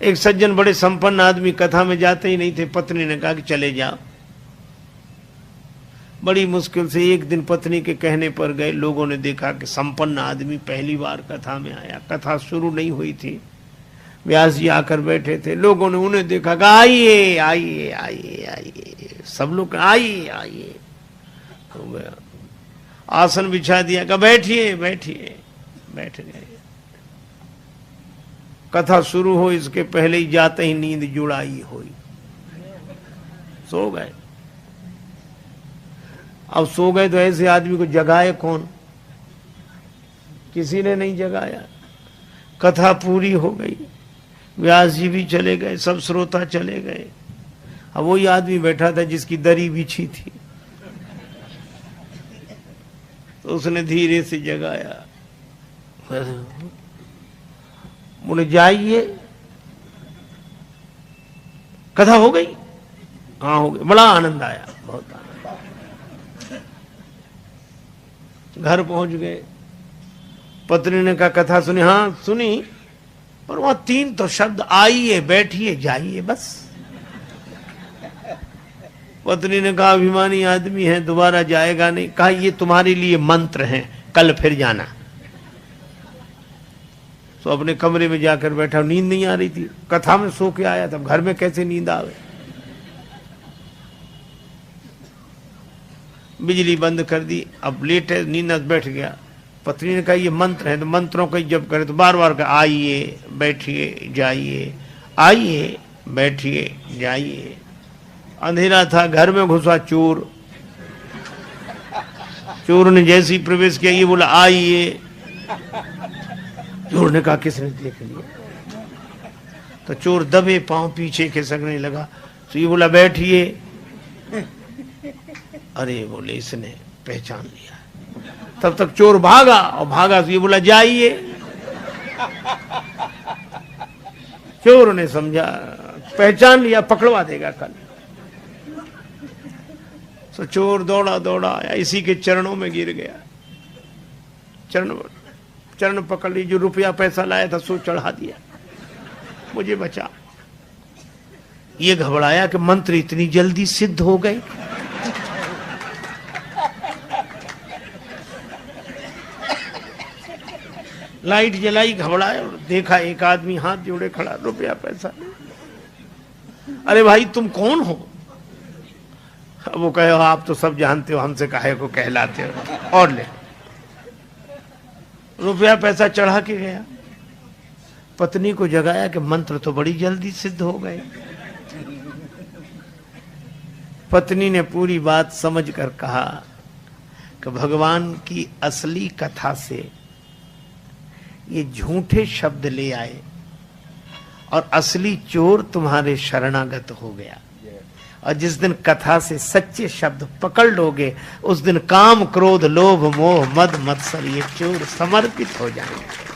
एक सज्जन बड़े संपन्न आदमी कथा में जाते ही नहीं थे। पत्नी ने कहा कि चले जाओ। बड़ी मुश्किल से एक दिन पत्नी के कहने पर गए। लोगों ने देखा कि संपन्न आदमी पहली बार कथा में आया। कथा शुरू नहीं हुई थी, व्यास जी आकर बैठे थे। लोगों ने उन्हें देखा कि आइए आइए आइए आइए, सब लोग आइए आइए हो गया। आसन बिछा दिया, कहा बैठिए बैठिए, बैठ गए। कथा शुरू हो इसके पहले ही जाते ही नींद जुड़ाई हुई, सो गए। अब सो गए तो ऐसे आदमी को जगाए कौन? किसी ने नहीं जगाया। कथा पूरी हो गई, व्यास जी भी चले गए, सब श्रोता चले गए। अब वही आदमी बैठा था जिसकी दरी बिछी थी, तो उसने धीरे से जगाया। बोले जाइए, कथा हो गई? हाँ हो गई। बड़ा आनंद आया, बहुत आनंद। घर पहुंच गए। पत्नी ने कहा कथा सुनी? हाँ सुनी, पर वहां 3 तो शब्द आइए बैठिए जाइए बस। पत्नी ने कहा अभिमानी आदमी है, दोबारा जाएगा नहीं। कहा ये तुम्हारे लिए मंत्र हैं, कल फिर जाना। तो अपने कमरे में जाकर बैठा। नींद नहीं आ रही थी, कथा में सो के आया था, घर में कैसे नींद आवे। बिजली बंद कर दी। अब लेट है, नींद बैठ गया। पत्नी ने कहा ये मंत्र है, तो मंत्रों का जप करे तो बार बार कहा आइए बैठिए जाइए, आइए बैठिए जाइए। अंधेरा था, घर में घुसा चोर। चोर ने जैसे ही प्रवेश किया, ये बोला आइए। चोर ने कहा किसने देख लिया? तो चोर दबे पांव पीछे खिसकने लगा। तो ये बोला बैठिए। अरे बोले इसने पहचान लिया। तब तक चोर भागा, और भागा तो ये बोला जाइए। चोर ने समझा पहचान लिया, पकड़वा देगा कल। तो चोर दौड़ा दौड़ा आया, इसी के चरणों में गिर गया। चरण पकड़ ली। जो रुपया पैसा लाया था सो चढ़ा दिया, मुझे बचा। ये घबराया कि मंत्र इतनी जल्दी सिद्ध हो गए। लाइट जलाई, घबराया और देखा एक आदमी हाथ जोड़े खड़ा, रुपया पैसा। अरे भाई तुम कौन हो? वो कहे आप तो सब जानते हो, हमसे काहे को कहलाते हो, और ले। रुपया पैसा चढ़ा के गया। पत्नी को जगाया कि मंत्र तो बड़ी जल्दी सिद्ध हो गए। पत्नी ने पूरी बात समझकर कहा कि भगवान की असली कथा से ये झूठे शब्द ले आए और असली चोर तुम्हारे शरणागत हो गया। और जिस दिन कथा से सच्चे शब्द पकड़ लोगे, उस दिन काम क्रोध लोभ मोह मद मत्सर ये चोर समर्पित हो जाएंगे।